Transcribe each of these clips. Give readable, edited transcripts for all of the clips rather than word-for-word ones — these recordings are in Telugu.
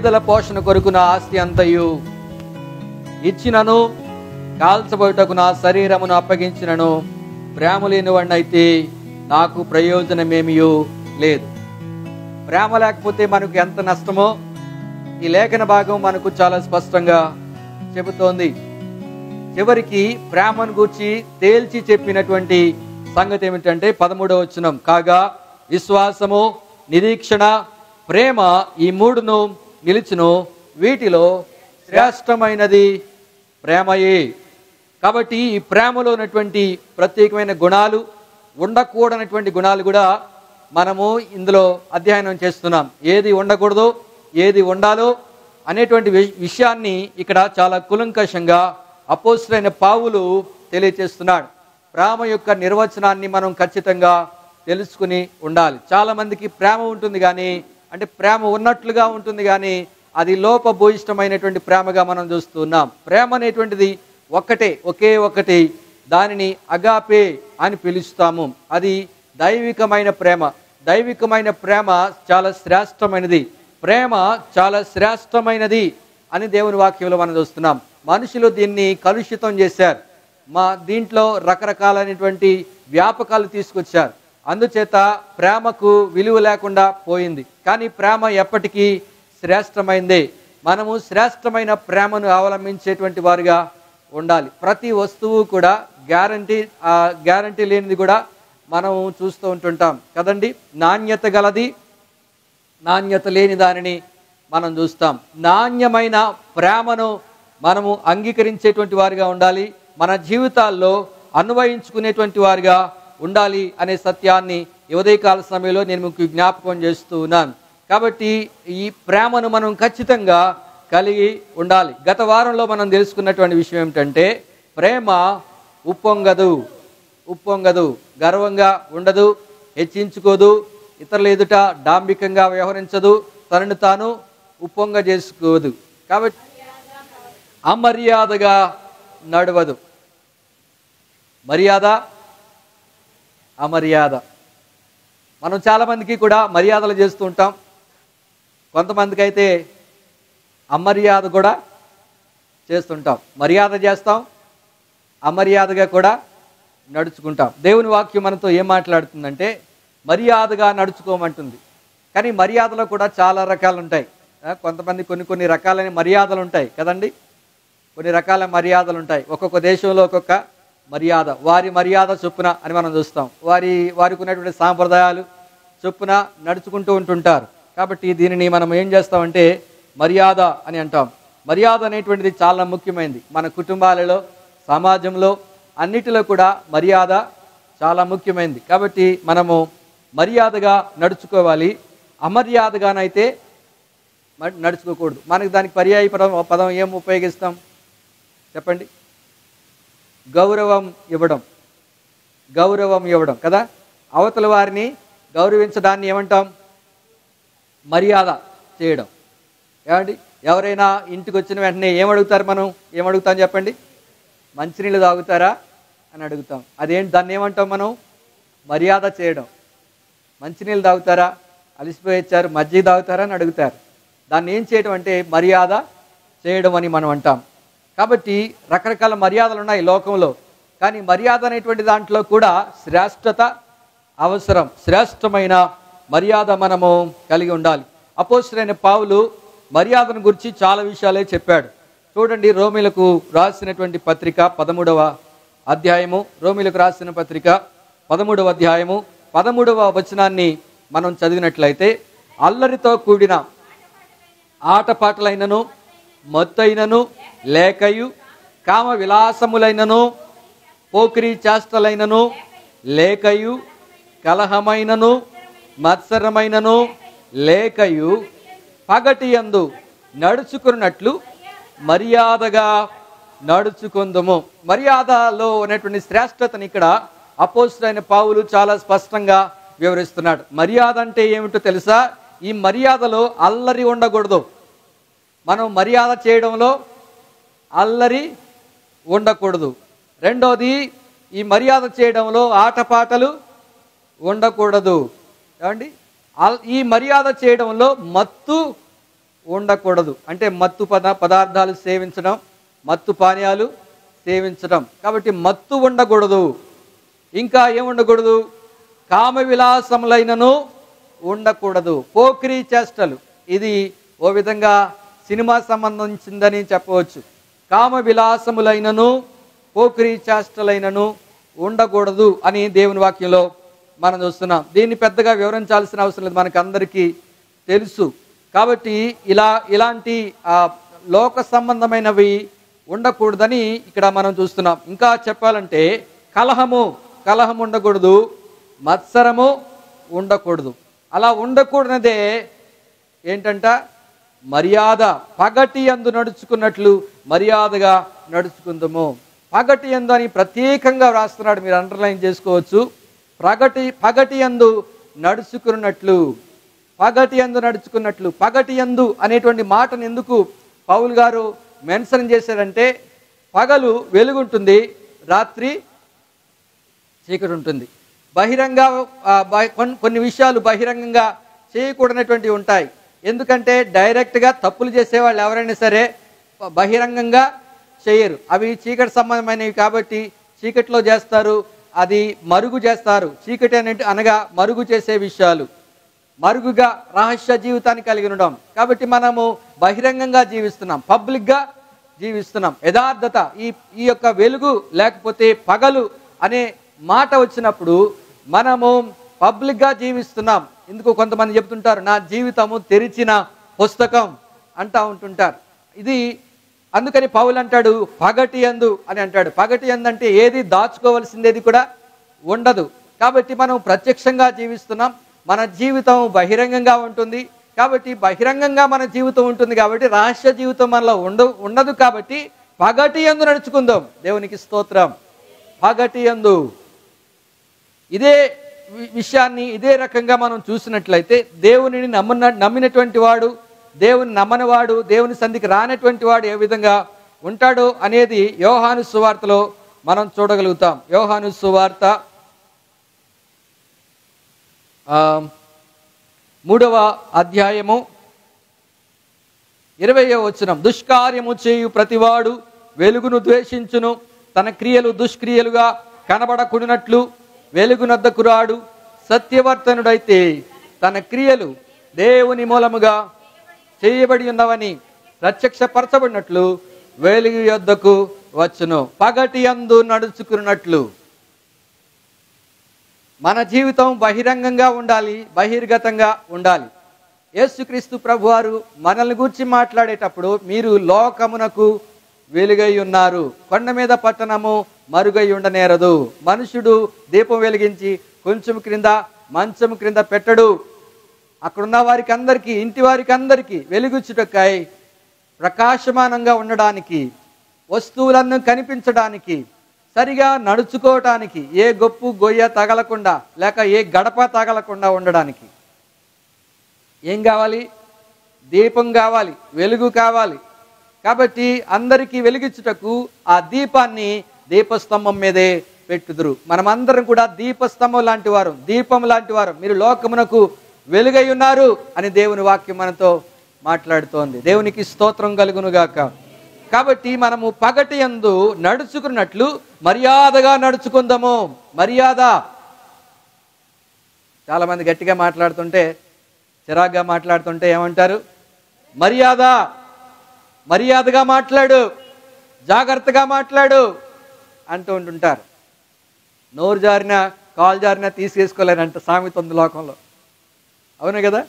పేదల పోషణ కొరకు నా ఆస్తి అంతయు ఇచ్చినను, కాల్చబోటకు నా శరీరమును అప్పగించినను, ప్రేమ లేనివాడినైతే నాకు ప్రయోజనమేమియూ లేదు. ప్రేమ లేకపోతే మనకు ఎంత నష్టమో ఈ లేఖన భాగం మనకు చాలా స్పష్టంగా చెబుతోంది. చివరికి ప్రేమను గూర్చి తేల్చి చెప్పినటువంటి సంగతి ఏమిటంటే 13వ వచనం, కాగా విశ్వాసము, నిరీక్షణ, ప్రేమ ఈ మూడును నిలిచును, వీటిలో శ్రేష్టమైనది ప్రేమయే. కాబట్టి ఈ ప్రేమలో ఉన్నటువంటి ప్రత్యేకమైన గుణాలు, ఉండకూడనటువంటి గుణాలు కూడా మనము ఇందులో అధ్యయనం చేస్తున్నాం. ఏది ఉండకూడదో, ఏది ఉండాలో అనేటువంటి విషయాన్ని ఇక్కడ చాలా కులంకషంగా అపోస్తలుడైన పౌలు తెలియచేస్తున్నాడు. ప్రేమ యొక్క నిర్వచనాన్ని మనం ఖచ్చితంగా తెలుసుకుని ఉండాలి. చాలా మందికి ప్రేమ ఉంటుంది కానీ, అంటే ప్రేమ ఉన్నట్లుగా ఉంటుంది కానీ అది లోపభూయిష్టమైనటువంటి ప్రేమగా మనం చూస్తున్నాం. ప్రేమ అనేటువంటిది ఒకే ఒకటి, దానిని అగాపే అని పిలుస్తాము. అది దైవికమైన ప్రేమ. దైవికమైన ప్రేమ చాలా శ్రేష్టమైనది. ప్రేమ చాలా శ్రేష్టమైనది అని దేవుని వాక్యంలో మనం చూస్తున్నాం. మనుషులు దీన్ని కలుషితం చేశారు. దీంట్లో రకరకాలైనటువంటి వ్యాపకాలు తీసుకొచ్చారు. అందుచేత ప్రేమకు విలువ లేకుండా పోయింది. కానీ ప్రేమ ఎప్పటికీ శ్రేష్టమైందే. మనము శ్రేష్టమైన ప్రేమను అవలంబించేటువంటి వారుగా ఉండాలి. ప్రతి వస్తువు కూడా గ్యారంటీ లేనిది కూడా మనం చూస్తూ ఉంటుంటాం కదండి. నాణ్యత గలది, నాణ్యత లేని దానిని మనం చూస్తాం. నాణ్యమైన ప్రేమను మనము అంగీకరించేటువంటి వారిగా ఉండాలి. మన జీవితాల్లో అన్వయించుకునేటువంటి వారిగా ఉండాలి అనే సత్యాన్ని ఉదయకాల సమయంలో నేను మీకు జ్ఞాపకం చేస్తూ ఉన్నాను. కాబట్టి ఈ ప్రేమను మనం ఖచ్చితంగా కలిగి ఉండాలి. గత వారంలో మనం తెలుసుకున్నటువంటి విషయం ఏమిటంటే, ప్రేమ ఉప్పొంగదు, గర్వంగా ఉండదు, హెచ్చించుకోదు, ఇతరుల ఎదుట డాంబికంగా వ్యవహరించదు, తనను తాను ఉప్పొంగ చేసుకోదు. కాబట్టి అమర్యాదగా నడవదు. అమర్యాద మనం చాలామందికి కూడా మర్యాదలు చేస్తూ ఉంటాం. కొంతమందికి అయితే అమర్యాద కూడా చేస్తుంటాం. మర్యాద చేస్తాం, అమర్యాదగా కూడా నడుచుకుంటాం. దేవుని వాక్యం మనతో ఏం మాట్లాడుతుందంటే మర్యాదగా నడుచుకోమంటుంది. కానీ మర్యాదలో కూడా చాలా రకాలు ఉంటాయి. కొంతమంది కొన్ని రకాలైన మర్యాదలు ఉంటాయి కదండి. కొన్ని రకాల మర్యాదలు ఉంటాయి. ఒక్కొక్క దేశంలో ఒక్కొక్క మర్యాద, వారి మర్యాద చొప్పున అని మనం చూస్తాం. వారికి ఉన్నటువంటి సాంప్రదాయాలు చొప్పున నడుచుకుంటూ ఉంటుంటారు. కాబట్టి దీనిని మనం ఏం చేస్తామంటే మర్యాద అని అంటాం. మర్యాద అనేటువంటిది చాలా ముఖ్యమైనది. మన కుటుంబాలలో, సమాజంలో అన్నిటిలో కూడా మర్యాద చాలా ముఖ్యమైనది. కాబట్టి మనము మర్యాదగా నడుచుకోవాలి. అమర్యాదగానైతే నడుచుకోకూడదు. మనకి దానికి పర్యాయ పదం ఏం ఉపయోగిస్తాం చెప్పండి? గౌరవం ఇవ్వడం కదా. అవతల వారిని గౌరవించడాన్ని ఏమంటాం? మర్యాద చేయడం. ఏమండి, ఎవరైనా ఇంటికి వచ్చిన వెంటనే ఏమడుగుతారు? మనం ఏమడుగుతాం చెప్పండి? మంచినీళ్ళు తాగుతారా అని అడుగుతాం. దాన్ని ఏమంటాం మనం? మర్యాద చేయడం. మంచినీళ్ళు తాగుతారా, అలసిపోయి వచ్చారు, మజ్జిగ తాగుతారా అని అడుగుతారు. దాన్ని ఏం చేయడం అంటే మర్యాద చేయడం అని మనం అంటాం. కాబట్టి రకరకాల మర్యాదలు ఉన్నాయి లోకంలో. కానీ మర్యాద అనేటువంటి దాంట్లో కూడా శ్రేష్టత అవసరం. శ్రేష్టమైన మర్యాద మనము కలిగి ఉండాలి. అపోస్తలుడైన పౌలు మర్యాదను గురించి చాలా విషయాలే చెప్పాడు. చూడండి, రోమీలకు రాసినటువంటి పత్రిక 13వ అధ్యాయము, రోమీలకు రాసిన పత్రిక 13వ అధ్యాయము 13వ వచనాన్ని మనం చదివినట్లయితే, అల్లరితో కూడిన ఆటపాటలైనను, మత్తైనను, లేకయు, కామ విలాసములైనను, పోకిరీ చేష్టలైనను, లేకయు, కలహమైనను, మత్సరమైనను, లేకయు, పగటి యందు నడుచుకున్నట్లు మర్యాదగా నడుచుకుందుము. మర్యాదలో ఉన్నటువంటి శ్రేష్టతని ఇక్కడ అపోస్తలుడైన పౌలు చాలా స్పష్టంగా వివరిస్తున్నాడు. మర్యాద అంటే ఏమిటో తెలుసా? ఈ మర్యాదలో అల్లరి ఉండకూడదు. మనం మర్యాద చేయడంలో అల్లరి ఉండకూడదు. రెండోది, ఈ మర్యాద చేయడంలో ఆటపాటలు ఉండకూడదు. ఏమండి, ఈ మర్యాద చేయడంలో మత్తు ఉండకూడదు. అంటే మత్తు పదార్థాలు సేవించడం, మత్తు పానీయాలు సేవించడం. కాబట్టి మత్తు ఉండకూడదు. ఇంకా ఏముండకూడదు? కామ విలాసములైనను ఉండకూడదు. పోకిరీ చేష్టలు, ఇది ఓ విధంగా సినిమా సంబంధించిందని చెప్పవచ్చు. కామ విలాసములైనను పోకిరీ చేష్టలైనను ఉండకూడదు అని దేవుని వాక్యంలో మనం చూస్తున్నాం. దీన్ని పెద్దగా వివరించాల్సిన అవసరం లేదు, మనకు అందరికీ తెలుసు. కాబట్టి ఇలాంటి లోక సంబంధమైనవి ఉండకూడదని ఇక్కడ మనం చూస్తున్నాం. ఇంకా చెప్పాలంటే కలహము ఉండకూడదు, మత్సరము ఉండకూడదు. అలా ఉండకూడనదే ఏంటంట? మర్యాద. పగటి యందు నడుచుకున్నట్లు మర్యాదగా నడుచుకుందాము. పగటి యందు అని ప్రత్యేకంగా వ్రాస్తున్నాడు, మీరు అండర్లైన్ చేసుకోవచ్చు. పగటి యందు నడుచుకున్నట్లు, పగటి యందు నడుచుకున్నట్లు. పగటి యందు అనేటువంటి మాటను ఎందుకు పౌలు గారు మెన్షన్ చేశారంటే, పగలు వెలుగుంటుంది, రాత్రి చీకటి ఉంటుంది. కొన్ని విషయాలు బహిరంగంగా చేయకూడనటువంటివి ఉంటాయి. ఎందుకంటే డైరెక్ట్గా తప్పులు చేసేవాళ్ళు ఎవరైనా సరే బహిరంగంగా చేయరు. అవి చీకటి సంబంధమైనవి కాబట్టి చీకటిలో చేస్తారు, అది మరుగు చేస్తారు. చీకటి అనగా మరుగు చేసే విషయాలు, మరుగుగా రహస్య జీవితాన్ని కలిగి ఉండడం. కాబట్టి మనము బహిరంగంగా జీవిస్తున్నాం, పబ్లిక్గా జీవిస్తున్నాం. యథార్థత, ఈ యొక్క వెలుగు లేకపోతే పగలు అనే మాట వచ్చినప్పుడు మనము పబ్లిక్గా జీవిస్తున్నాం. ఎందుకు కొంతమంది చెప్తుంటారు, నా జీవితము తెరిచిన పుస్తకం అంటా ఉంటుంటారు. ఇది అందుకని పౌలు అంటాడు పగటి యందు అని అంటాడు. పగటి యందు అంటే ఏది దాచుకోవలసిందేది కూడా ఉండదు. కాబట్టి మనం ప్రత్యక్షంగా జీవిస్తున్నాం, మన జీవితం బహిరంగంగా ఉంటుంది. కాబట్టి బహిరంగంగా మన జీవితం ఉంటుంది కాబట్టి రహస్య జీవితం మనలో ఉండదు. కాబట్టి పగటి యందు నడుచుకుందాం. దేవునికి స్తోత్రం. పగటి యందు ఇదే విషయాన్ని ఇదే రకంగా మనం చూసినట్లయితే దేవునిని నమ్మినటువంటి వాడు, దేవుని నమ్మనివాడు, దేవుని సంధికి రానటువంటి వాడు ఏ విధంగా ఉంటాడో అనేది యోహాను సువార్తలో మనం చూడగలుగుతాం. యోహాను సువార్త 3వ అధ్యాయము 20వ వచనం. దుష్కార్యము చేయు ప్రతివాడు వెలుగును ద్వేషించును, తన క్రియలు దుష్క్రియలుగా కనబడకుడినట్లు వెలుగునొద్దకు రాడు. సత్యవర్తనుడైతే తన క్రియలు దేవుని మూలముగా చేయబడి ఉన్నవని ప్రత్యక్షపరచబడినట్లు వెలుగు యొద్దకు వచ్చును. పగటి యందు నడుచుకున్నట్లు మన జీవితం బహిరంగంగా ఉండాలి, బహిర్గతంగా ఉండాలి. యేసుక్రీస్తు ప్రభువారు మనల్ని గురించి మాట్లాడేటప్పుడు మీరు లోకమునకు వెలుగై ఉన్నారు, కొండ మీద పట్టణము మరుగై ఉండనేరదు. మనుషుడు దీపం వెలిగించి కొంచెం క్రింద మంచం క్రింద పెట్టడు, అక్కడున్న వారికి అందరికీ, ఇంటి వారికి అందరికీ వెలుగుచుటకై, ప్రకాశమానంగా ఉండడానికి, వస్తువులను కనిపించడానికి, సరిగా నడుచుకోవటానికి, ఏ గొప్పు గొయ్య తగలకుండా లేక ఏ గడప తగలకుండా ఉండడానికి ఏం కావాలి? దీపం కావాలి, వెలుగు కావాలి. కాబట్టి అందరికీ వెలిగించుటకు ఆ దీపాన్ని దీపస్తంభం మీదే పెట్టుదురు. మనమందరం కూడా దీపస్తంభం లాంటి వారు, దీపం లాంటి వారు. మీరు లోకమునకు వెలుగై ఉన్నారు అని దేవుని వాక్యం మనతో మాట్లాడుతోంది. దేవునికి స్తోత్రం కలుగునుగాక. కాబట్టి మనము పగటి యందు నడుచుకున్నట్లు మర్యాదగా నడుచుకుందాము. మర్యాద. చాలా మంది గట్టిగా మాట్లాడుతుంటే, చిరాగ్గా మాట్లాడుతుంటే ఏమంటారు? మర్యాద, మర్యాదగా మాట్లాడు, జాగ్రత్తగా మాట్లాడు అంటూ ఉంటుంటారు. నోరు జారినా కాలు జారినా తీసేసుకోలేనంట సామెత ఉంది లోకంలో. అవును కదా?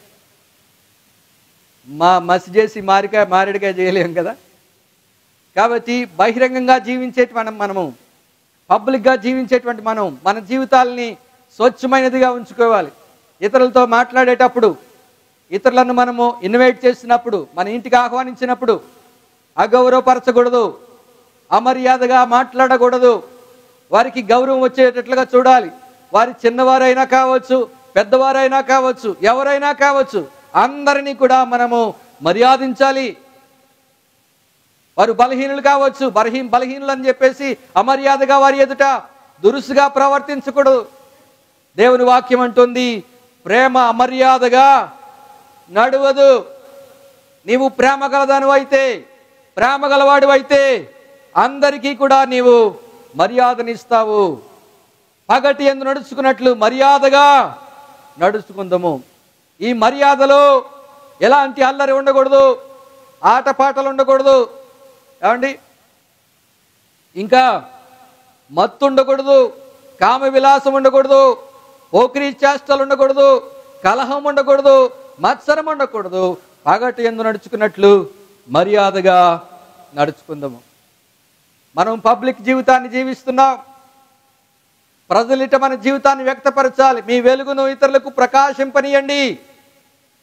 మసి చేసి మారేడుగా చేయలేం కదా. కాబట్టి బహిరంగంగా జీవించేటువంటి మనము, పబ్లిక్గా జీవించేటువంటి మనం మన జీవితాలని స్వచ్ఛమైనదిగా ఉంచుకోవాలి. ఇతరులతో మాట్లాడేటప్పుడు, ఇతరులను మనము ఇన్వైట్ చేసినప్పుడు, మన ఇంటికి ఆహ్వానించినప్పుడు అగౌరవపరచకూడదు, అమర్యాదగా మాట్లాడకూడదు. వారికి గౌరవం వచ్చేటట్లుగా చూడాలి. వారి చిన్నవారైనా కావచ్చు, పెద్దవారైనా కావచ్చు, ఎవరైనా కావచ్చు, అందరినీ కూడా మనము మర్యాదించాలి. వారు బలహీనులు కావచ్చు, బలహీనులు అని చెప్పేసి అమర్యాదగా వారి ఎదుట దురుసుగా ప్రవర్తించకూడదు. దేవుని వాక్యం అంటుంది, ప్రేమ అమర్యాదగా నడవదు. నీవు ప్రేమ గలదాను అయితే, ప్రేమ గలవాడు అయితే అందరికీ కూడా నీవు మర్యాదనిస్తావు. పగటి యందు నడుచుకున్నట్లు మర్యాదగా నడుచుకుందాము. ఈ మర్యాదలో ఎలాంటి అల్లరి ఉండకూడదు, ఆటపాటలు ఉండకూడదు, ఏమండి, ఇంకా మత్తు ఉండకూడదు, కామ విలాసం ఉండకూడదు, పోకిరీ చేష్టలు ఉండకూడదు, కలహం ఉండకూడదు, మత్సరం ఉండకూడదు. పగటి యందు నడుచుకున్నట్లు మర్యాదగా నడుచుకుందాము. మనం పబ్లిక్ జీవితాన్ని జీవిస్తున్నాం. ప్రజలిట మన జీవితాన్ని వ్యక్తపరచాలి. మీ వెలుగును ఇతరులకు ప్రకాశింపనీయండి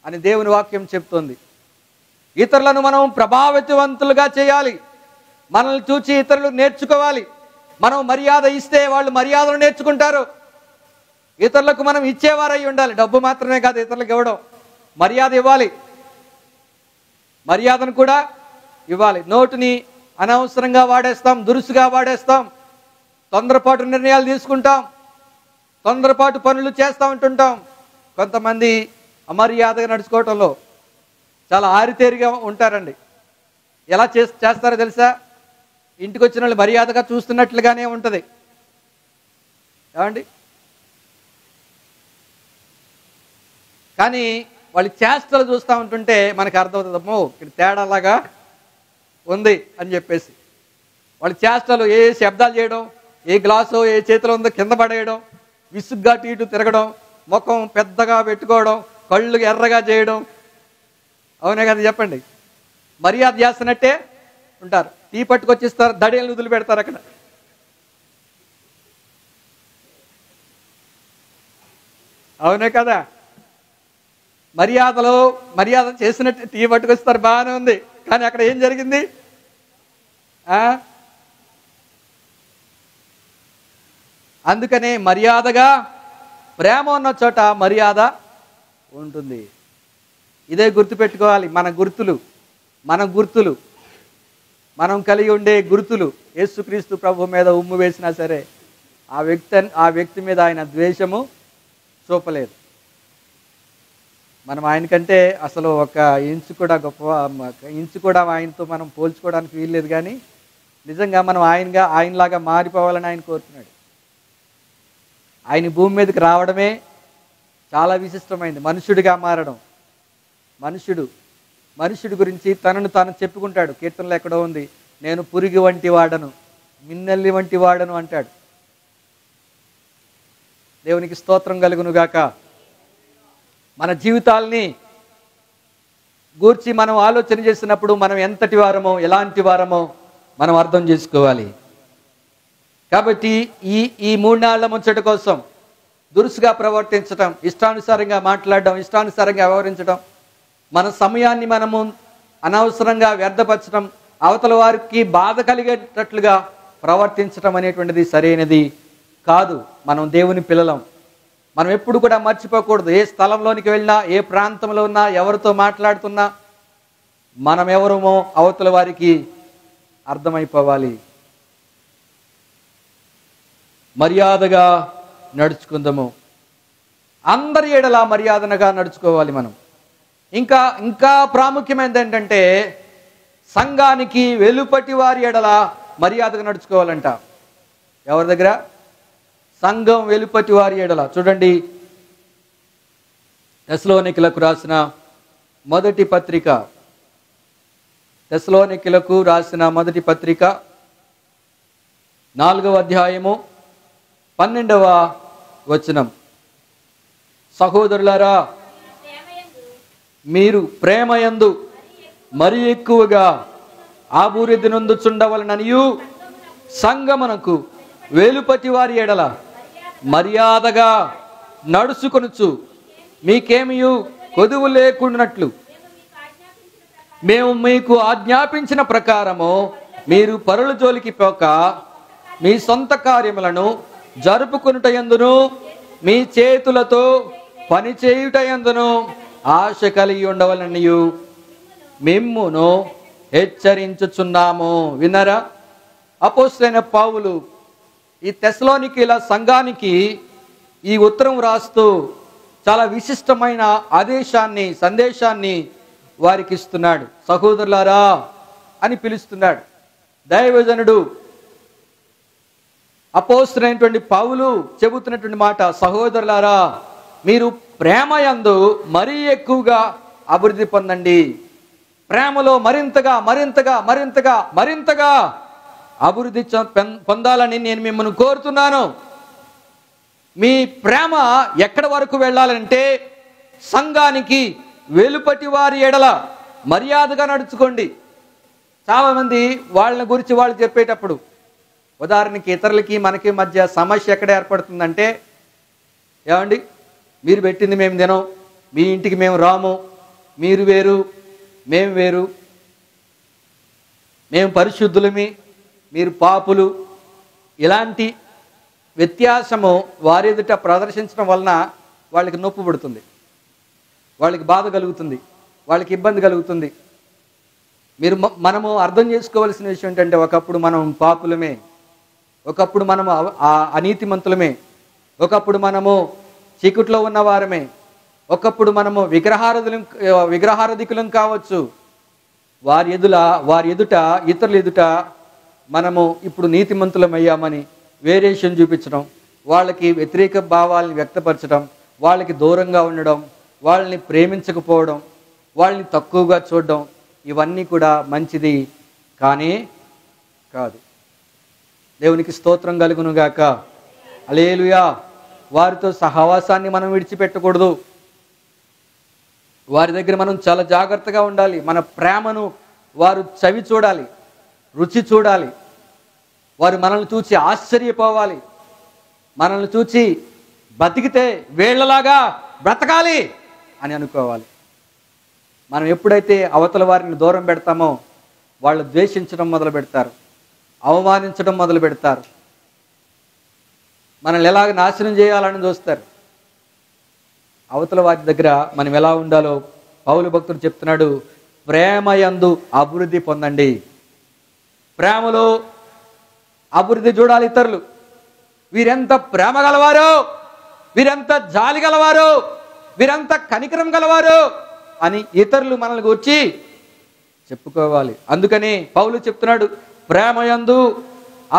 అని దేవుని వాక్యం చెప్తుంది. ఇతరులను మనం ప్రభావితవంతులుగా చేయాలి. మనల్ని చూసి ఇతరులు నేర్చుకోవాలి. మనం మర్యాద ఇస్తే వాళ్ళు మర్యాదను నేర్చుకుంటారు. ఇతరులకు మనం ఇచ్చేవారై ఉండాలి. డబ్బు మాత్రమే కాదు ఇతరులకు ఇవ్వడం, మర్యాద ఇవ్వాలి, మర్యాదను కూడా ఇవ్వాలి. నోటిని అనవసరంగా వాడేస్తాం, దురుసుగా వాడేస్తాం, తొందరపాటు నిర్ణయాలు తీసుకుంటాం, తొందరపాటు పనులు చేస్తూ ఉంటుంటాం. కొంతమంది అమర్యాదగా నడుచుకోవటంలో చాలా ఆరితేరిగా ఉంటారండి. ఎలా చేస్తారో తెలుసా? ఇంటికి వచ్చిన వాళ్ళు మర్యాదగా చూస్తున్నట్లుగానే ఉంటుంది, ఏమండి. కానీ వాళ్ళ చేష్టలు చూస్తూ ఉంటుంటే మనకు అర్థమవుతుందమ్మో ఇక్కడ తేడాలాగా ఉంది అని చెప్పేసి. వాళ్ళ చేష్టలు ఏ శబ్దాలు చేయడం, ఏ గ్లాసు ఏ చేతిలో ఉందో కింద పడేయడం, విసుగ్గా ఇటు తిరగడం, ముఖం పెద్దగా పెట్టుకోవడం, కళ్ళు ఎర్రగా చేయడం, అవునే కదా చెప్పండి. మర్యాద చేస్తున్నట్టే ఉంటారు. టీ పట్టుకొచ్చిస్తారు, దడేళ్ళు వదిలి పెడతారు అక్కడ. అవునే కదా. మర్యాద చేసినట్టు టీ పట్టుకొస్తారు, బాగానే ఉంది. కానీ అక్కడ ఏం జరిగింది? అందుకనే మర్యాదగా ప్రేమ ఉన్న చోట మర్యాద ఉంటుంది. ఇదే గుర్తుపెట్టుకోవాలి. మన గుర్తులు మనం కలిగి ఉండే గుర్తులు. యేసుక్రీస్తు ప్రభు మీద ఉమ్ము వేసినా సరే ఆ వ్యక్తి మీద ఆయన ద్వేషము చూపలేదు. మనం ఆయనకంటే అసలు ఒక ఇంచు కూడా ఆయనతో మనం పోల్చుకోవడానికి వీల్లేదు. కానీ నిజంగా మనం ఆయనలాగా మారిపోవాలని ఆయన కోరుతున్నాడు. ఆయన భూమి మీదకి రావడమే చాలా విశిష్టమైంది. మనుషుడిగా మారడం. మనుషుడి గురించి తనను తాను చెప్పుకుంటాడు. కీర్తనలో ఎక్కడో ఉంది, నేను పురుగు వంటి వాడను, మిన్నెల్లి వంటి వాడను అంటాడు. దేవునికి స్తోత్రం కలుగునుగాక. మన జీవితాల్ని గూర్చి మనం ఆలోచన చేసినప్పుడు మనం ఎంతటి వారమో ఎలాంటి వారమో మనం అర్థం చేసుకోవాలి. కాబట్టి ఈ 3 నాళ్ల ముచ్చట కోసం దురుసుగా ప్రవర్తించడం, ఇష్టానుసారంగా మాట్లాడడం, ఇష్టానుసారంగా వ్యవహరించడం, మన సమయాన్ని మనము అనవసరంగా వ్యర్థపరచడం, అవతల వారికి బాధ కలిగేటట్లుగా ప్రవర్తించడం అనేటువంటిది సరైనది కాదు. మనం దేవుని పిల్లలం. మనం ఎప్పుడు కూడా మర్చిపోకూడదు. ఏ స్థలంలోనికి వెళ్ళినా, ఏ ప్రాంతంలో ఉన్నా, ఎవరితో మాట్లాడుతున్నా మనం ఎవరమో అవతల వారికి అర్థమైపోవాలి. మర్యాదగా నడుచుకుందాము. అందరి ఎడల మర్యాదనగా నడుచుకోవాలి మనం. ఇంకా ప్రాముఖ్యమైనది ఏంటంటే సంఘానికి వెలుపటి వారి ఎడల మర్యాదగా నడుచుకోవాలంట. ఎవరి దగ్గర? సంఘం వెలుపటి వారి ఎడల. చూడండి, తెస్సలోనికీయులకు రాసిన మొదటి పత్రిక, 4వ అధ్యాయము 12వ వచనం. సహోదరులారా, మీరు ప్రేమయందు మరి ఎక్కువగా అభివృద్ధి నొందుచుండవలననియు సంఘమునకు వెలుపటి వారి ఎడల మర్యాదగా నడుచుకొనుచు మీకేమియు కొదువు లేకున్నట్లు మేము మీకు ఆజ్ఞాపించిన ప్రకారము మీరు పరుల జోలికి పోక మీ సొంత కార్యములను జరుపుకొనుట యందును మీ చేతులతో పని చేయుట యందును ఆశ కలిగి ఉండవలనియు మిమ్మును హెచ్చరించుచున్నాము. వినరా? అపోస్తలుడైన పౌలు ఈ తెస్సలోనికీయుల సంఘానికి ఈ ఉత్తరం రాస్తూ చాలా విశిష్టమైన సందేశాన్ని వారికి ఇస్తున్నాడు. సహోదరులారా అని పిలుస్తున్నాడు. దైవజనుడు అపోస్తలుడైనటువంటి పౌలు చెబుతున్నటువంటి మాట, సహోదరులారా మీరు ప్రేమయందు మరీ ఎక్కువగా అభివృద్ధి పొందండి. ప్రేమలో మరింతగా మరింతగా మరింతగా మరింతగా అభివృద్ధి పొందాలని నేను మిమ్మల్ని కోరుతున్నాను. మీ ప్రేమ ఎక్కడి వరకు వెళ్ళాలంటే సంఘానికి వెలుపటి వారి ఎడల మర్యాదగా నడుచుకోండి. చాలామంది వాళ్ళని గురించి వాళ్ళు చెప్పేటప్పుడు, ఉదాహరణకి ఇతరులకి మనకి మధ్య సమస్య ఎక్కడ ఏర్పడుతుందంటే, ఏమండి మీరు పెట్టింది మేము తినం, మీ ఇంటికి మేము రాము, మీరు వేరు మేము వేరు, మేము పరిశుద్ధులమి మీరు పాపులు, ఇలాంటి వ్యత్యాసము వారి ఎదుట ప్రదర్శించడం వలన వాళ్ళకి నొప్పి పడుతుంది, వాళ్ళకి బాధ కలుగుతుంది, వాళ్ళకి ఇబ్బంది కలుగుతుంది. మనము అర్థం చేసుకోవాల్సిన విషయం ఏంటంటే, ఒకప్పుడు మనం పాపులమే, ఒకప్పుడు మనము అనీతిమంతులమే, ఒకప్పుడు మనము చీకట్లో ఉన్నవారమే, ఒకప్పుడు మనము విగ్రహారాధికులం కావచ్చు. వారి ఎదుట ఇతరుల ఎదుట మనము ఇప్పుడు నీతిమంతులమయ్యామని వేరియేషన్ చూపించడం, వాళ్ళకి వ్యతిరేక భావాలను వ్యక్తపరచడం, వాళ్ళకి దూరంగా ఉండడం, వాళ్ళని ప్రేమించకపోవడం, వాళ్ళని తక్కువగా చూడడం, ఇవన్నీ కూడా మంచిది కానీ కాదు. దేవునికి స్తోత్రం కలుగునుగాక. హల్లెలూయా. వారితో సహవాసాన్ని మనం విడిచిపెట్టకూడదు. వారి దగ్గర మనం చాలా జాగ్రత్తగా ఉండాలి. మన ప్రేమను వారు చవి చూడాలి, రుచి చూడాలి. వారు మనల్ని చూసి ఆశ్చర్యపోవాలి, మనల్ని చూసి బతికితే వీళ్ళలాగా బ్రతకాలి అని అనుకోవాలి. మనం ఎప్పుడైతే అవతల వారిని దూరం పెడతామో వాళ్ళు ద్వేషించడం మొదలు పెడతారు, అవమానించడం మొదలు పెడతారు, మనల్ని ఎలాగ నాశనం చేయాలని చూస్తారు. అవతల వారి దగ్గర మనం ఎలా ఉండాలో పౌలు భక్తుడు చెప్తున్నాడు, ప్రేమయందు అభివృద్ధి పొందండి. ప్రేమలో అభివృద్ధి చూడాలి ఇతరులు. వీరెంత ప్రేమ గలవారు, వీరెంత జాలి గలవారు, వీరెంత కనికరం గలవారు అని ఇతరులు మనల్ని గురించి చెప్పుకోవాలి. అందుకని పౌలు చెప్తున్నాడు, ప్రేమయందు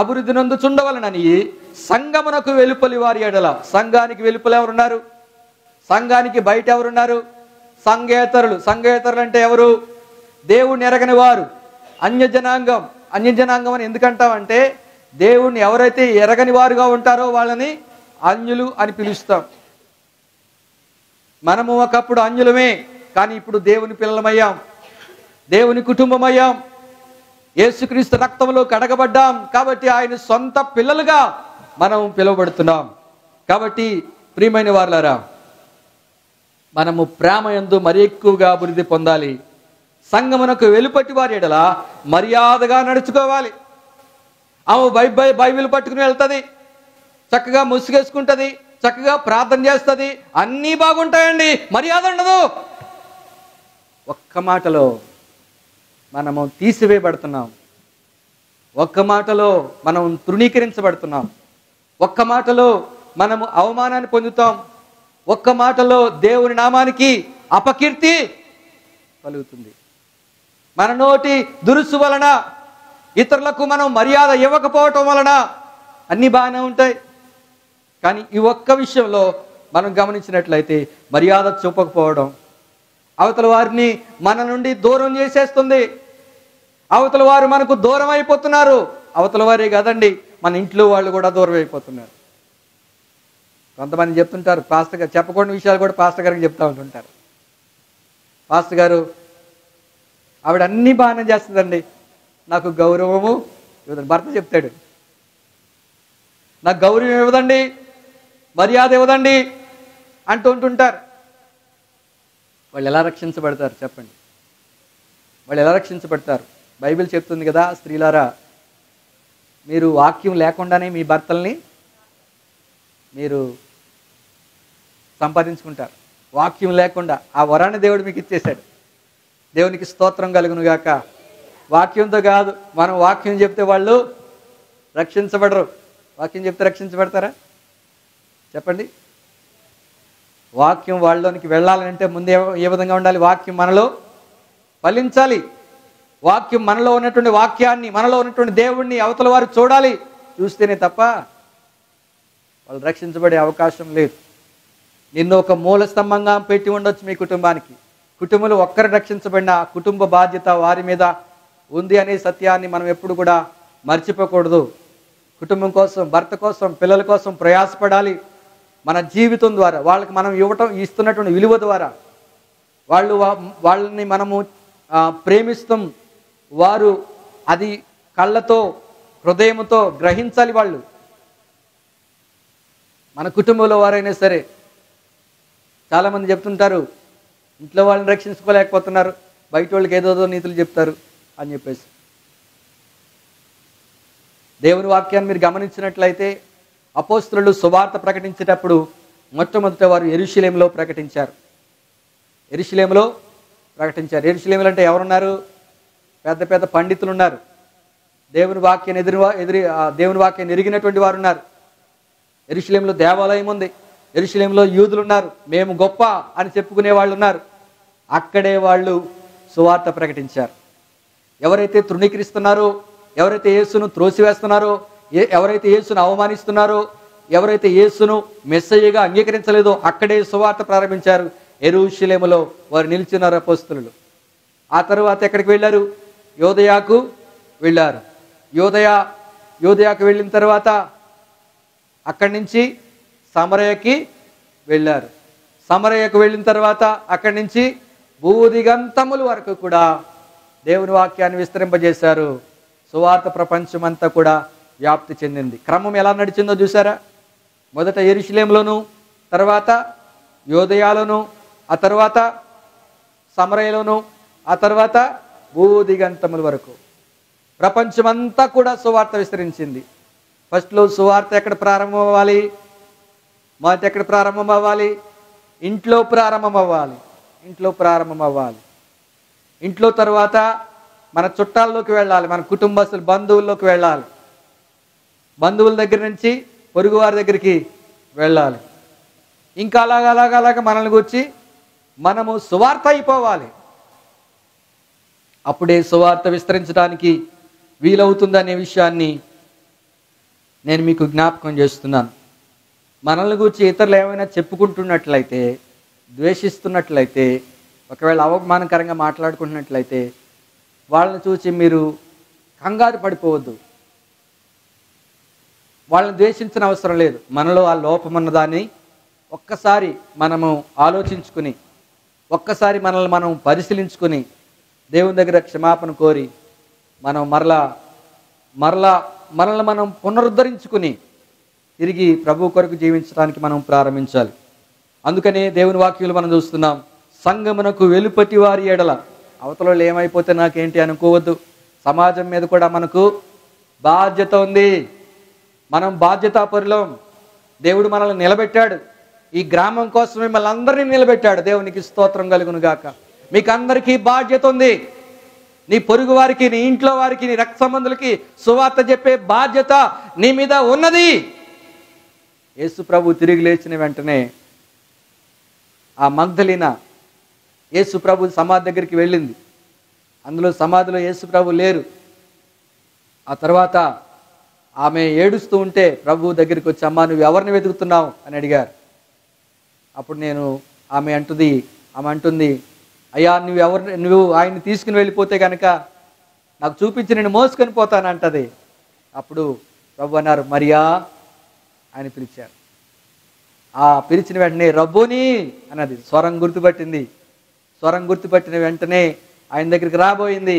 అభివృద్ధి నందు చుండవలనని సంఘమునకు వెలుపలి వారి ఎడల. సంఘానికి వెలుపల ఎవరున్నారు? సంఘానికి బయట ఎవరున్నారు? సంఘేతరులు. సంఘేతరులు అంటే ఎవరు? దేవుణ్ణి ఎరగని వారు, అన్యజనాంగం. అన్యజనాంగం అని ఎందుకంటామంటే, దేవుణ్ణి ఎవరైతే ఎరగని వారుగా ఉంటారో వాళ్ళని అన్యులు అని పిలుస్తాం. మనము ఒకప్పుడు అన్యులమే, కానీ ఇప్పుడు దేవుని పిల్లలమయ్యాం, దేవుని కుటుంబమయ్యాం, యేసుక్రీస్తు రక్తంలో కడగబడ్డాం. కాబట్టి ఆయన సొంత పిల్లలుగా మనం పిలువబడుతున్నాం. కాబట్టి ప్రియమైన వారులారా, మనము ప్రేమయందు మరి ఎక్కువగా అభివృద్ధి పొందాలి. సంఘమునకు వెలుపటి వారి ఎడల మర్యాదగా నడుచుకోవాలి. ఆమె బైబిల్ పట్టుకుని వెళ్తుంది, చక్కగా ముసుగేసుకుంటుంది, చక్కగా ప్రార్థన చేస్తుంది, అన్నీ బాగుంటాయండి, మర్యాద ఉండదు. ఒక్క మాటలో మనము తీసివేయబడుతున్నాం, ఒక్క మాటలో మనం తృణీకరించబడుతున్నాం, ఒక్క మాటలో మనము అవమానాన్ని పొందుతాం, ఒక్క మాటలో దేవుని నామానికి అపకీర్తి కలుగుతుంది. మన నోటి దురుసు వలన, ఇతరులకు మనం మర్యాద ఇవ్వకపోవటం వలన అన్నీ బాగానే ఉంటాయి. కానీ ఈ ఒక్క విషయంలో మనం గమనించినట్లయితే మర్యాద చూపకపోవడం అవతల వారిని మన నుండి దూరం చేసేస్తుంది. అవతల వారు మనకు దూరం అయిపోతున్నారు. అవతల వారే కాదండి, మన ఇంట్లో వాళ్ళు కూడా దూరం అయిపోతున్నారు. కొంతమంది చెప్తుంటారు, పాస్టర్ గారు చెప్పకూడని విషయాలు కూడా పాస్టర్ గారికి చెప్తా ఉంటుంటారు. పాస్టర్ గారు ఆవిడ అన్నీ బాగానే చేస్తుందండి, నాకు గౌరవము ఇవ్వదండి. భర్త చెప్తాడు, నాకు గౌరవం ఇవ్వదండి, మర్యాద ఇవ్వదండి అంటూ ఉంటుంటారు. వాళ్ళు ఎలా రక్షించబడతారు చెప్పండి? వాళ్ళు ఎలా రక్షించబడతారు? బైబిల్ చెప్తుంది కదా, స్త్రీలారా మీరు వాక్యం లేకుండానే మీ భర్తల్ని మీరు సంపాదించుకుంటారు. వాక్యం లేకుండా ఆ వరాన్ని దేవుడు మీకు ఇచ్చేశాడు. దేవునికి స్తోత్రం కలుగునుగాక. వాక్యంతో కాదు, మనం వాక్యం చెప్తే వాళ్ళు రక్షించబడరు. వాక్యం చెప్తే రక్షించబడతారా చెప్పండి? వాక్యం వాళ్ళలోనికి వెళ్ళాలంటే ముందు ఏ విధంగా ఉండాలి? వాక్యం మనలో ఫలించాలి. వాక్యం మనలో ఉన్నటువంటి వాక్యాన్ని, మనలో ఉన్నటువంటి దేవుణ్ణి అవతల వారు చూడాలి. చూస్తేనే తప్ప వాళ్ళు రక్షించబడే అవకాశం లేదు. నిన్ను ఒక మూల స్తంభంగా పెట్టి ఉండొచ్చు మీ కుటుంబానికి. కుటుంబంలో ఒక్కరు రక్షించబడిన కుటుంబ బాధ్యత వారి మీద ఉంది అనే సత్యాన్ని మనం ఎప్పుడు కూడా మర్చిపోకూడదు. కుటుంబం కోసం, భర్త కోసం, పిల్లల కోసం ప్రయాసపడాలి. మన జీవితం ద్వారా వాళ్ళకి మనం ఇస్తున్నటువంటి విలువ ద్వారా వాళ్ళని మనము ప్రేమిస్తాం. వారు అది కళ్ళతో, హృదయంతో గ్రహించాలి. వాళ్ళు మన కుటుంబంలో వారైనా సరే. చాలామంది చెప్తుంటారు, ఇంట్లో వాళ్ళని రక్షించుకోలేకపోతున్నారు, బయట వాళ్ళకి ఏదోదో నీతులు చెప్తారు అని చెప్పేసి. దేవుని వాక్యాన్ని మీరు గమనించినట్లయితే అపోస్తలులు సువార్త ప్రకటించేటప్పుడు మొట్టమొదట వారు యెరూషలేములో ప్రకటించారు. యెరూషలేములో అంటే ఎవరున్నారు? పెద్ద పెద్ద పండితులు ఉన్నారు. దేవుని వాక్యాన్ని ఎరిగినటువంటి వారు ఉన్నారు. యెరూషలేములో దేవాలయం ఉంది. యెరూషలేములో యూదులు ఉన్నారు. మేము గొప్ప అని చెప్పుకునే వాళ్ళు ఉన్నారు. అక్కడే వాళ్ళు సువార్త ప్రకటించారు. ఎవరైతే తృణీకరిస్తున్నారో, ఎవరైతే యేసును త్రోసివేస్తున్నారో, ఎవరైతే యేసును అవమానిస్తున్నారో, ఎవరైతే యేసును మెస్సయ్యగా అంగీకరించలేదో అక్కడే సువార్త ప్రారంభించారు. యెరూషలేములో వారు నిలిచినారు అపోస్తలులు. ఆ తరువాత ఎక్కడికి వెళ్ళారు? యోదయాకు వెళ్ళారు. యోదయాకు వెళ్ళిన తర్వాత అక్కడి నుంచి సమరయకి వెళ్ళారు. సమరయకు వెళ్ళిన తర్వాత అక్కడి నుంచి భూదిగంతముల వరకు కూడా దేవుని వాక్యాన్ని విస్తరింపజేశారు. సువార్త ప్రపంచమంతా కూడా వ్యాప్తి చెందింది. క్రమం ఎలా నడిచిందో చూసారా? మొదట యెరూషలేములోను, తర్వాత యోదయాలోను, ఆ తర్వాత సమరయలోను, ఆ తర్వాత భూదిగంతముల వరకు ప్రపంచమంతా కూడా సువార్త విస్తరించింది. ఫస్ట్లో సువార్త ఎక్కడ ప్రారంభం అవ్వాలి? ఇంట్లో ప్రారంభం అవ్వాలి. ఇంట్లో తర్వాత మన చుట్టాల్లోకి వెళ్ళాలి, మన కుటుంబస్తులు, బంధువుల్లోకి వెళ్ళాలి. బంధువుల దగ్గర నుంచి పొరుగు వారి దగ్గరికి వెళ్ళాలి. ఇంకా అలాగ మనల్ని గురించి మనము సువార్త అయిపోవాలి. అప్పుడే సువార్త విస్తరించడానికి వీలవుతుందనే విషయాన్ని నేను మీకు జ్ఞాపకం చేస్తున్నాను. మనల్ని గురించి ఇతరులు ఏమైనా చెప్పుకుంటున్నట్లయితే, ద్వేషిస్తున్నట్లయితే, ఒకవేళ అవమానకరంగా మాట్లాడుకుంటున్నట్లయితే వాళ్ళని చూసి మీరు కంగారు పడిపోవద్దు. వాళ్ళని ద్వేషించిన అవసరం లేదు. మనలో ఆ లోపం ఉన్నదాన్ని ఒక్కసారి మనము ఆలోచించుకుని, ఒక్కసారి మనల్ని మనం పరిశీలించుకుని దేవుని దగ్గర క్షమాపణ కోరి మనం మనల్ని మనం పునరుద్ధరించుకుని తిరిగి ప్రభు కొరకు జీవించడానికి మనం ప్రారంభించాలి. అందుకనే దేవుని వాక్యాలు మనం చూస్తున్నాం. సంఘమునకు వెలుపటి వారి ఎడల, అవతల ఏమైపోతే నాకేంటి అనుకోవద్దు. సమాజం మీద కూడా మనకు బాధ్యత ఉంది. మనం బాధ్యతాపరులం. దేవుడు మనల్ని నిలబెట్టాడు. ఈ గ్రామం కోసం మిమ్మల్ని అందరినీ నిలబెట్టాడు. దేవునికి స్తోత్రం కలుగును గాక. మీకు అందరికీ బాధ్యత ఉంది. నీ పొరుగు వారికి, నీ ఇంట్లో వారికి, నీ రక్త సంబంధులకి సువార్త చెప్పే బాధ్యత నీ మీద ఉన్నది. యేసు ప్రభు తిరిగి లేచిన వెంటనే ఆ మగ్దలీన యేసు ప్రభు సమాధి దగ్గరికి వెళ్ళింది. అందులో సమాధిలో యేసు ప్రభు లేరు. ఆ తర్వాత ఆమె ఏడుస్తూ ఉంటే ప్రభు దగ్గరికి వచ్చి, అమ్మా నువ్వు ఎవరిని వెతుకుతున్నావు అని అడిగారు. అప్పుడు ఆమె అంటుంది, అయ్యా నువ్వు ఆయన్ని తీసుకుని వెళ్ళిపోతే కనుక నాకు చూపించి నేను మోసుకొని పోతానంటది. అప్పుడు ప్రభు అన్నారు, మరియా ఆయన పిలిచారు. ఆ పిలిచిన వెంటనే రబ్బోని అన్నది. స్వరం గుర్తుపట్టింది. స్వరం గుర్తుపట్టిన వెంటనే ఆయన దగ్గరికి రాబోయింది.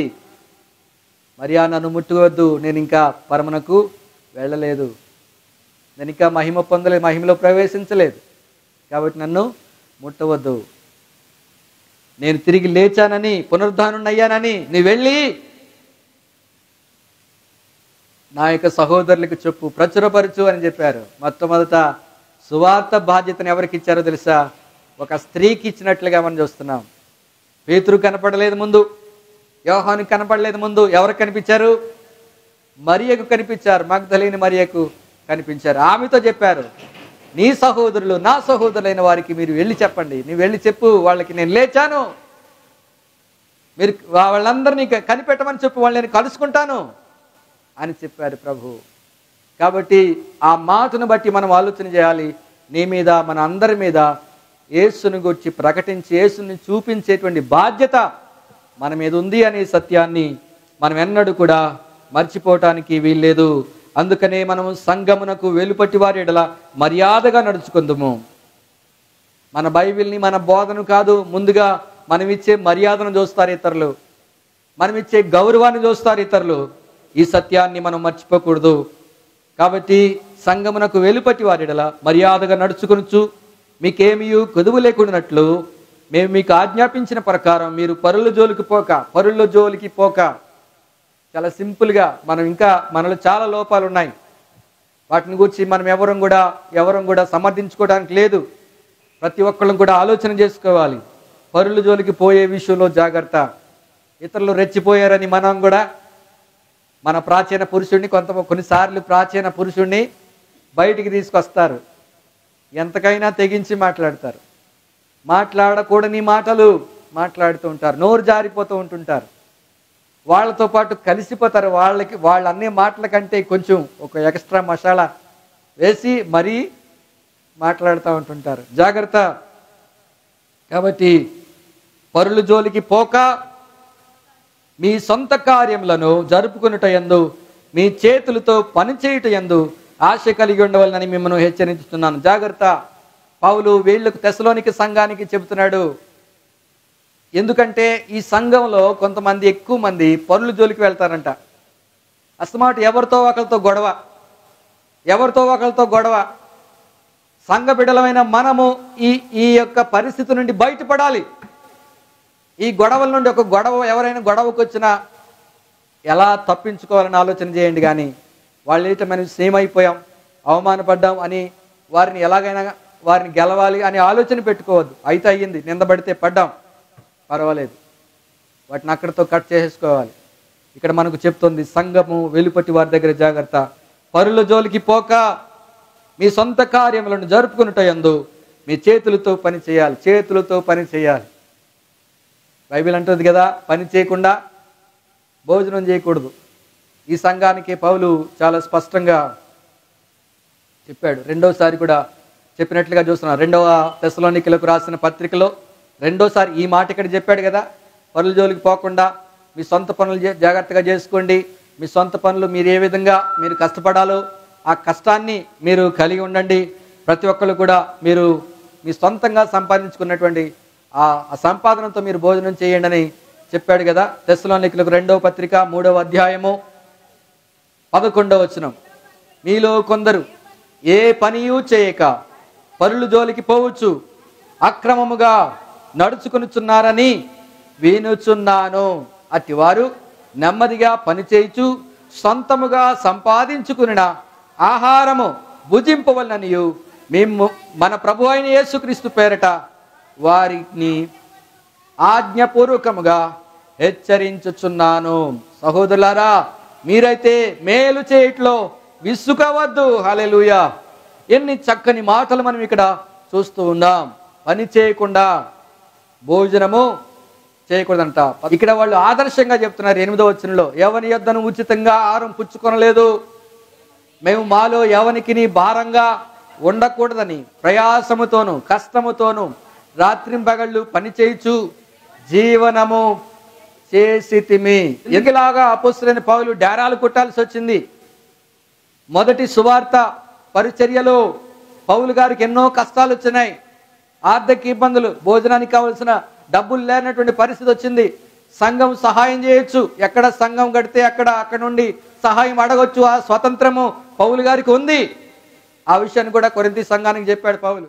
మరియా నన్ను ముట్టుకోవద్దు, నేను ఇంకా పరమునకు వెళ్ళలేదు, నేను ఇంకా మహిమ పొందలేదు, మహిమలో ప్రవేశించలేదు, కాబట్టి నన్ను ముట్టవద్దు. నేను తిరిగి లేచానని, పునరుద్ధానున్నయ్యానని నువ్వు వెళ్ళి నా యొక్క సహోదరులకు చెప్పు, ప్రచురపరచు అని చెప్పారు. మొట్టమొదట సువార్త బాధ్యతను ఎవరికి ఇచ్చారో తెలుసా? ఒక స్త్రీకి ఇచ్చినట్లుగా మనం చూస్తున్నాం. పేతురు కనపడలేదు ముందు, యోహాను కనపడలేదు ముందు. ఎవరికి కనిపించారు? మరియకు కనిపించారు. మగ్దలీని మరియకు కనిపించారు. ఆమెతో చెప్పారు, నీ సహోదరులు నా సహోదరులైన వారికి మీరు వెళ్ళి చెప్పండి, నువ్వు వెళ్ళి చెప్పు వాళ్ళకి నేను లేచాను. మీరు వాళ్ళందరినీ కనిపెట్టమని చెప్పి వాళ్ళని నేను కలుసుకుంటాను అని చెప్పారు ప్రభు. కాబట్టి ఆ మాటను బట్టి మనం ఆలోచన చేయాలి. నీ మీద, మన అందరి మీద యేసుని గురించి ప్రకటించి యేసుని చూపించేటువంటి బాధ్యత మన మీద ఉంది అనే సత్యాన్ని మనం ఎన్నడూ కూడా మర్చిపోవటానికి వీల్లేదు. అందుకనే మనము సంఘమునకు వెలుపటి వారి ఎడల మర్యాదగా నడుచుకుందుము. మన బైబిల్ని, మన బోధను కాదు, ముందుగా మనం ఇచ్చే మర్యాదను చూస్తారు ఇతరులు, మనం ఇచ్చే గౌరవాన్ని చూస్తారు ఇతరులు. ఈ సత్యాన్ని మనం మర్చిపోకూడదు. కాబట్టి సంఘమునకు వెలుపటి వారి ఎడల మర్యాదగా నడుచుకొనుచు మీకేమీ కొదువు లేకుండానట్లు మేము మీకు ఆజ్ఞాపించిన ప్రకారం మీరు పరుల జోలికి పోక. చాలా సింపుల్గా, మనం ఇంకా మనలో చాలా లోపాలు ఉన్నాయి. వాటిని గురించి మనం ఎవరం కూడా సమర్థించుకోవడానికి లేదు. ప్రతి ఒక్కళ్ళం కూడా ఆలోచన చేసుకోవాలి. పరుల జోలికి పోయే విషయంలో జాగ్రత్త. ఇతరులు రెచ్చిపోయారని మనం కూడా మన ప్రాచీన పురుషుడిని కొన్నిసార్లు ప్రాచీన పురుషుడిని బయటికి తీసుకొస్తారు. ఎంతకైనా తెగించి మాట్లాడతారు. మాట్లాడకూడని మాటలు మాట్లాడుతూ ఉంటారు. నోరు జారిపోతూ ఉంటుంటారు. వాళ్ళతో పాటు కలిసిపోతారు. వాళ్ళు అన్ని మాటల కంటే కొంచెం ఒక ఎక్స్ట్రా మసాలా వేసి మరీ మాట్లాడుతూ ఉంటుంటారు. జాగ్రత్త. కాబట్టి పరుల జోలికి పోక మీ సొంత కార్యములను జరుపుకొనుట యందు మీ చేతులతో పనిచేయుట యందు ఆశ కలిగి ఉండవాలని మిమ్మల్ని హెచ్చరించుతున్నాను. జాగ్రత్త. పౌలు వీళ్ళకు తెస్సలోనిక సంఘానికి చెబుతున్నాడు. ఎందుకంటే ఈ సంఘంలో కొంతమంది, ఎక్కువ మంది పరుల జోలికి వెళ్తారంట. అస్తమాట ఎవరితో ఒకరితో గొడవ. సంఘ బిడ్డలమైన మనము ఈ యొక్క పరిస్థితి నుండి బయటపడాలి. ఈ గొడవల నుండి ఎవరైనా గొడవకు వచ్చినా ఎలా తప్పించుకోవాలని ఆలోచన చేయండి. కానీ వాళ్ళు మనం సేమ్ అయిపోయాం, అవమానపడ్డాం అని వారిని ఎలాగైనా వారిని గెలవాలి అనే ఆలోచన పెట్టుకోవద్దు. అయితే అయ్యింది, నిందబడితే పడ్డాం, పర్వాలేదు, వాటిని అక్కడితో కట్ చేసేసుకోవాలి. ఇక్కడ మనకు చెప్తుంది సంఘము వెలుపటి వారి దగ్గర జాగ్రత్త. పరుల జోలికి పోక మీ సొంత కార్యములను జరుపుకునుట యందు మీ చేతులతో పని చేయాలి. బైబిల్ అంటుంది కదా, పని చేయకుండా భోజనం చేయకూడదు. ఈ సంఘానికి పౌలు చాలా స్పష్టంగా చెప్పాడు. రెండోసారి కూడా చెప్పినట్లుగా చూస్తున్నాం. 2వ తెస్సలోనికలకు రాసిన పత్రికలో రెండోసారి ఈ మాట ఇక్కడ చెప్పాడు కదా, పరుల జోలికి పోకుండా మీ సొంత పనులు జాగ్రత్తగా చేసుకోండి. మీ సొంత పనులు మీరు ఏ విధంగా మీరు కష్టపడాలో ఆ కష్టాన్ని మీరు కలిగి ఉండండి. ప్రతి ఒక్కరు కూడా మీరు మీ సొంతంగా సంపాదించుకున్నటువంటి ఆ సంపాదనతో మీరు భోజనం చేయండి అని చెప్పాడు కదా. తెస్సలోనికలకు 2వ పత్రిక 3వ అధ్యాయము 11వ వచనం. మీలో కొందరు ఏ పనియూ చేయక పరుల జోలికి పోవచ్చు, అక్రమముగా నడుచుకొనుచున్నారని వినుచున్నాను. అట్టివారు నెమ్మదిగా పనిచేయుచు సొంతముగా సంపాదించుకున్న ఆహారము భుజింపవలననియు మేము మన ప్రభు అయిన యేసుక్రీస్తు పేరట వారిని ఆజ్ఞపూర్వకముగా హెచ్చరించుచున్నాను. సహోదరులారా, మీరైతే మేలు చేయట్లో విసుగవద్దు. హల్లెలూయా. ఎన్ని చక్కని మాటలు మనం ఇక్కడ చూస్తూ ఉన్నాం. పని చేయకుండా భోజనము చేయకూడదంట. ఇక్కడ వాళ్ళు ఆదర్శంగా చెప్తున్నారు. 8వ వచనంలో, ఎవని యొద్దను ఉచితంగా ఆహారం పుచ్చుకొనలేదు, మేము మాలో ఎవనికి భారంగా ఉండకూడదని ప్రయాసముతోను కష్టముతోను రాత్రింబగళ్ళు పని చేయుచు జీవనము చేసితిమి. ఎగిలాగా అపోస్తలుడైన పౌలు డేరాలు కొట్టాల్సి వచ్చింది. మొదటి సువార్త పరిచర్యలో పౌలు గారికి ఎన్నో కష్టాలు వచ్చినాయి. ఆర్థిక ఇబ్బందులు, భోజనానికి కావలసిన డబ్బులు లేనటువంటి పరిస్థితి వచ్చింది. సంఘం సహాయం చేయొచ్చు, ఎక్కడ సంఘం కడితే అక్కడ నుండి సహాయం అడగొచ్చు. ఆ స్వతంత్రము పౌలు గారికి ఉంది. ఆ విషయాన్ని కూడా కొరింథీ సంఘానికి చెప్పాడు పౌలు.